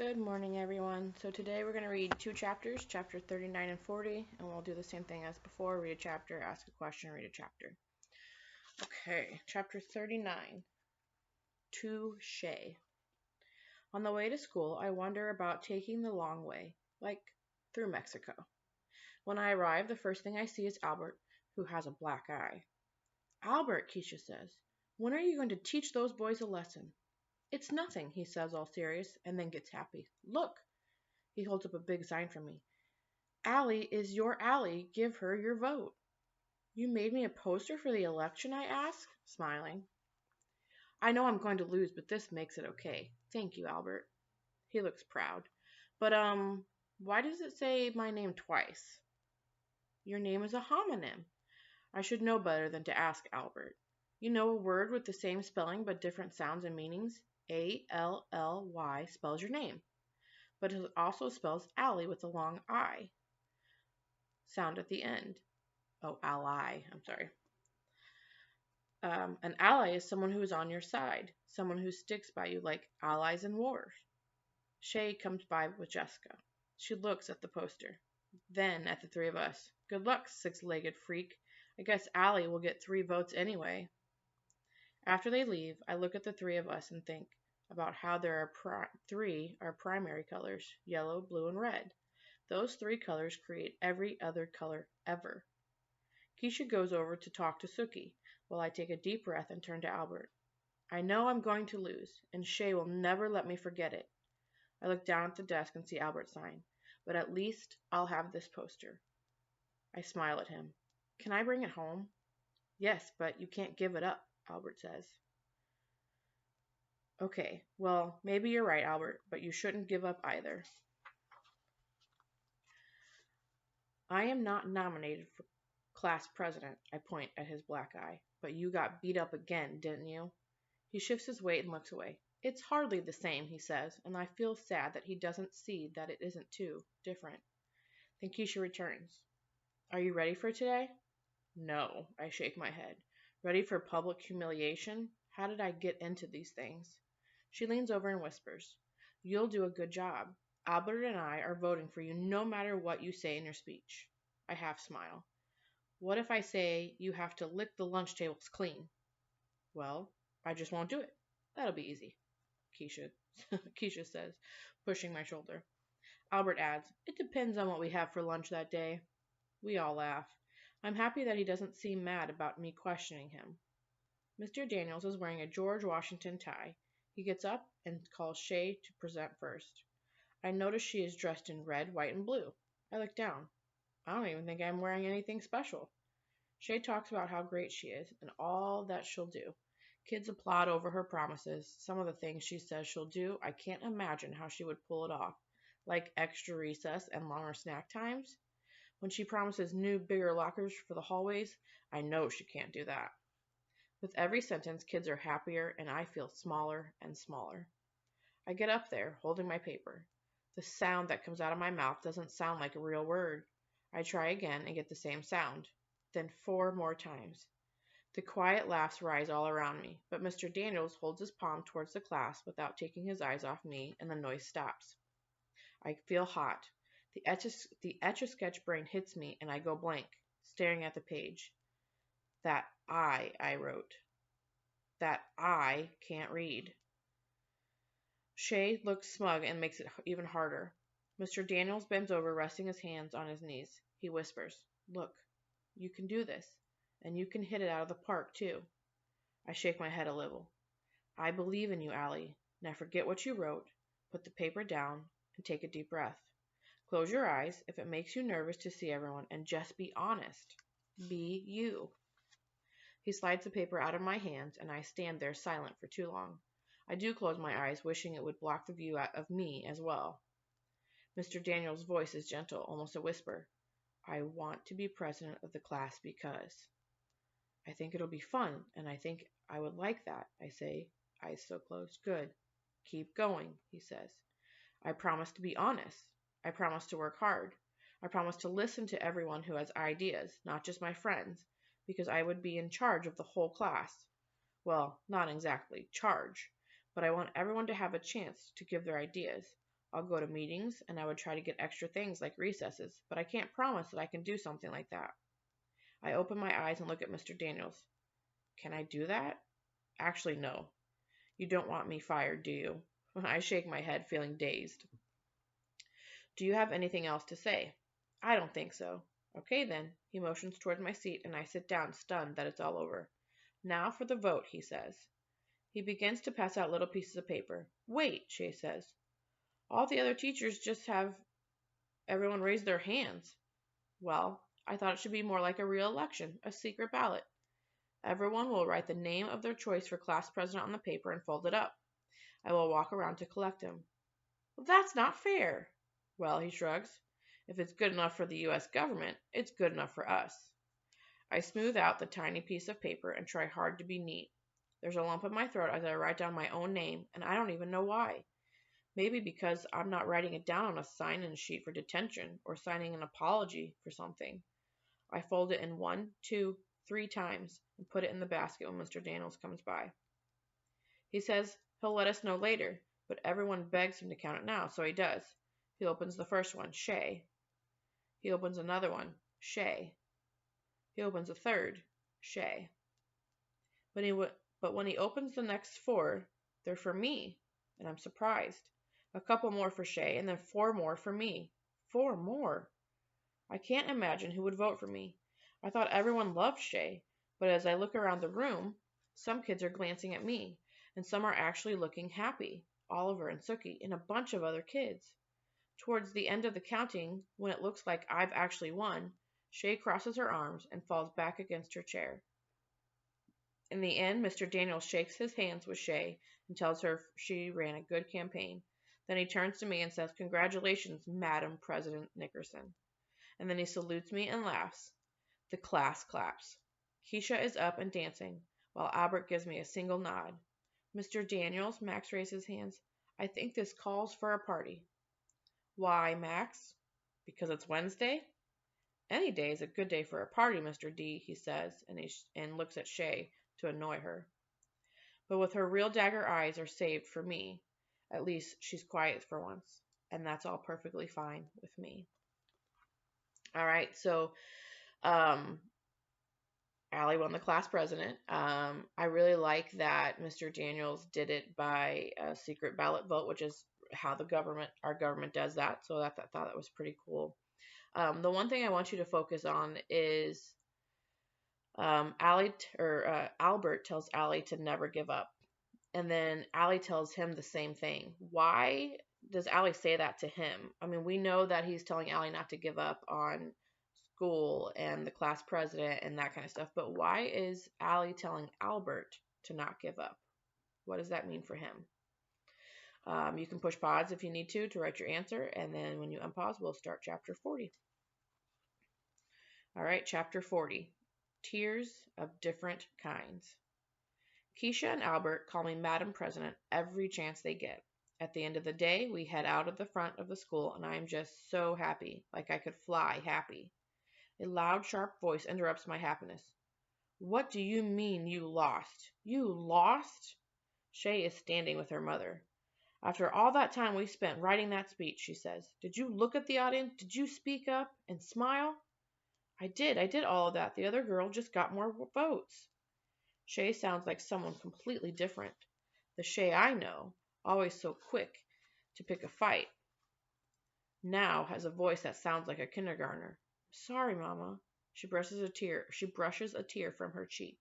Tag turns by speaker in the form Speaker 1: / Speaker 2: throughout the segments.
Speaker 1: Good morning, everyone. So today we're going to read two chapters, chapter 39 and 40, and we'll do the same thing as before. Read a chapter, ask a question, read a chapter. Okay, chapter 39, To Shay. On the way to school, I wonder about taking the long way, like through Mexico. When I arrive, the first thing I see is Albert, who has a black eye. Albert, Keisha says, when are you going to teach those boys a lesson? It's nothing, he says, all serious, and then gets happy. Look! He holds up a big sign for me. Allie is your Allie. Give her your vote. You made me a poster for the election, I ask, smiling. I know I'm going to lose, but this makes it okay. Thank you, Albert. He looks proud. But, why does it say my name twice? Your name is a homonym. I should know better than to ask Albert. You know a word with the same spelling but different sounds and meanings? A-L-L-Y spells your name. But it also spells Allie with a long I sound at the end. Oh, ally. I'm sorry. An ally is someone who is on your side, someone who sticks by you like allies in wars. Shay comes by with Jessica. She looks at the poster, then at the three of us. Good luck, six-legged freak. I guess Allie will get 3 votes anyway. After they leave, I look at the three of us and think about how there are 3 are primary colors, yellow, blue, and red. Those 3 colors create every other color ever. Keisha goes over to talk to Suki, while I take a deep breath and turn to Albert. I know I'm going to lose, and Shay will never let me forget it. I look down at the desk and see Albert's sign, but at least I'll have this poster. I smile at him. Can I bring it home? Yes, but you can't give it up, Albert says. Okay, well, maybe you're right, Albert, but you shouldn't give up either. I am not nominated for class president, I point at his black eye. But you got beat up again, didn't you? He shifts his weight and looks away. It's hardly the same, he says, and I feel sad that he doesn't see that it isn't too different. Then Keisha returns. Are you ready for today? No, I shake my head. Ready for public humiliation? How did I get into these things? She leans over and whispers, You'll do a good job. Albert and I are voting for you no matter what you say in your speech. I half smile. What if I say you have to lick the lunch tables clean? Well, I just won't do it. That'll be easy, Keisha says, pushing my shoulder. Albert adds, It depends on what we have for lunch that day. We all laugh. I'm happy that he doesn't seem mad about me questioning him. Mr. Daniels is wearing a George Washington tie. He gets up and calls Shay to present first. I notice she is dressed in red, white, and blue. I look down. I don't even think I'm wearing anything special. Shay talks about how great she is and all that she'll do. Kids applaud over her promises. Some of the things she says she'll do, I can't imagine how she would pull it off, like extra recess and longer snack times. When she promises new, bigger lockers for the hallways, I know she can't do that. With every sentence, kids are happier, and I feel smaller and smaller. I get up there, holding my paper. The sound that comes out of my mouth doesn't sound like a real word. I try again and get the same sound. Then 4 more times. The quiet laughs rise all around me, but Mr. Daniels holds his palm towards the class without taking his eyes off me, and the noise stops. I feel hot. The Etch-a-Sketch brain hits me, and I go blank, staring at the page. That I wrote. That I can't read. Shay looks smug and makes it even harder. Mr. Daniels bends over, resting his hands on his knees. He whispers, Look, you can do this, and you can hit it out of the park, too. I shake my head a little. I believe in you, Allie. Now forget what you wrote, put the paper down, and take a deep breath. Close your eyes if it makes you nervous to see everyone, and just be honest. Be you. He slides the paper out of my hands, and I stand there silent for too long. I do close my eyes, wishing it would block the view of me as well. Mr. Daniels' voice is gentle, almost a whisper. I want to be president of the class because. I think it'll be fun, and I think I would like that, I say, eyes still closed. Good. Keep going, he says. I promise to be honest. I promise to work hard. I promise to listen to everyone who has ideas, not just my friends, because I would be in charge of the whole class. Well, not exactly charge, but I want everyone to have a chance to give their ideas. I'll go to meetings, and I would try to get extra things like recesses, but I can't promise that I can do something like that. I open my eyes and look at Mr. Daniels. Can I do that? Actually, no. You don't want me fired, do you? I shake my head, feeling dazed. Do you have anything else to say? I don't think so. Okay, then. He motions toward my seat, and I sit down, stunned that it's all over. Now for the vote, he says. He begins to pass out little pieces of paper. Wait, Shay says. All the other teachers just have everyone raise their hands. Well, I thought it should be more like a real election, a secret ballot. Everyone will write the name of their choice for class president on the paper and fold it up. I will walk around to collect him. Well, that's not fair. Well, he shrugs. If it's good enough for the U.S. government, it's good enough for us. I smooth out the tiny piece of paper and try hard to be neat. There's a lump in my throat as I write down my own name, and I don't even know why. Maybe because I'm not writing it down on a sign-in sheet for detention or signing an apology for something. I fold it in 1, 2, 3 times and put it in the basket when Mr. Daniels comes by. He says he'll let us know later, but everyone begs him to count it now, so he does. He opens the first one, Shay. He opens another one, Shay. He opens a third, Shay. But when he opens the next 4, they're for me, and I'm surprised. A couple more for Shay, and then 4 more for me. 4 more. I can't imagine who would vote for me. I thought everyone loved Shay, but as I look around the room, some kids are glancing at me, and some are actually looking happy. Oliver and Sookie, and a bunch of other kids. Towards the end of the counting, when it looks like I've actually won, Shay crosses her arms and falls back against her chair. In the end, Mr. Daniels shakes his hands with Shay and tells her she ran a good campaign. Then he turns to me and says, "Congratulations, Madam President Nickerson." And then he salutes me and laughs. The class claps. Keisha is up and dancing, while Albert gives me a single nod. Mr. Daniels, Max raises his hands. I think this calls for a party. Why, Max? Because it's Wednesday? Any day is a good day for a party, Mr. D, he says, and looks at Shay to annoy her. But with her real dagger eyes are saved for me. At least she's quiet for once, and that's all perfectly fine with me. All right, so Allie won the class president. I really like that Mr. Daniels did it by a secret ballot vote, which is how our government does that. So I thought that was pretty cool. The one thing I want you to focus on is Albert tells Allie to never give up. And then Allie tells him the same thing. Why does Allie say that to him? I mean, we know that he's telling Allie not to give up on school and the class president and that kind of stuff. But why is Allie telling Albert to not give up? What does that mean for him? You can push pause if you need to write your answer. And then when you unpause, we'll start chapter 40. All right, chapter 40. Tears of different kinds. Keisha and Albert call me Madam President every chance they get. At the end of the day, we head out of the front of the school, and I am just so happy, like I could fly happy. A loud, sharp voice interrupts my happiness. What do you mean you lost? You lost? Shay is standing with her mother. After all that time we spent writing that speech, she says, did you look at the audience? Did you speak up and smile? I did all of that. The other girl just got more votes. Shay sounds like someone completely different. The Shay I know, always so quick to pick a fight, now has a voice that sounds like a kindergartner. Sorry, Mama. She brushes a tear from her cheek.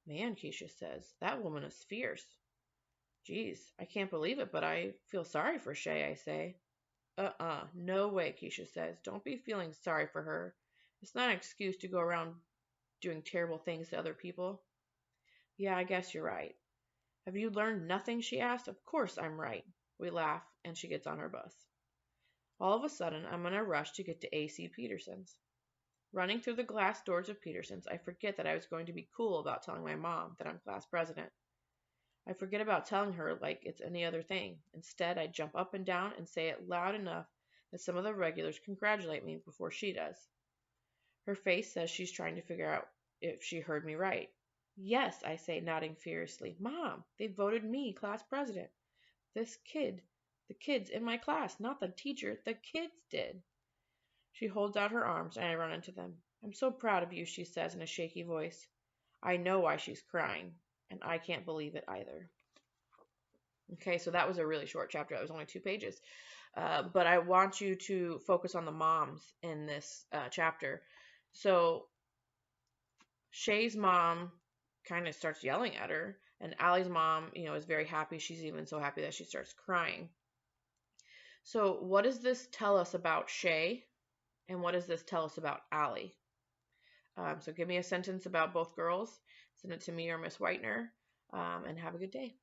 Speaker 1: Man, Keisha says, that woman is fierce. Geez, I can't believe it, but I feel sorry for Shay, I say. No way, Keisha says. Don't be feeling sorry for her. It's not an excuse to go around doing terrible things to other people. Yeah, I guess you're right. Have you learned nothing? She asked. Of course I'm right. We laugh, and she gets on her bus. All of a sudden, I'm in a rush to get to A.C. Peterson's. Running through the glass doors of Peterson's, I forget that I was going to be cool about telling my mom that I'm class president. I forget about telling her like it's any other thing. Instead, I jump up and down and say it loud enough that some of the regulars congratulate me before she does. Her face says she's trying to figure out if she heard me right. Yes, I say, nodding furiously. Mom, they voted me class president. This kid The kids in my class, not the teacher. The kids did. She holds out her arms, and I run into them. I'm so proud of you, she says in a shaky voice. I know why she's crying, and I can't believe it either. Okay, so that was a really short chapter. That was only 2 pages. But I want you to focus on the moms in this chapter. So Shay's mom kind of starts yelling at her, and Allie's mom, is very happy. She's even so happy that she starts crying. So what does this tell us about Shay, and what does this tell us about Allie? So give me a sentence about both girls. Send it to me or Miss Whitener, and have a good day.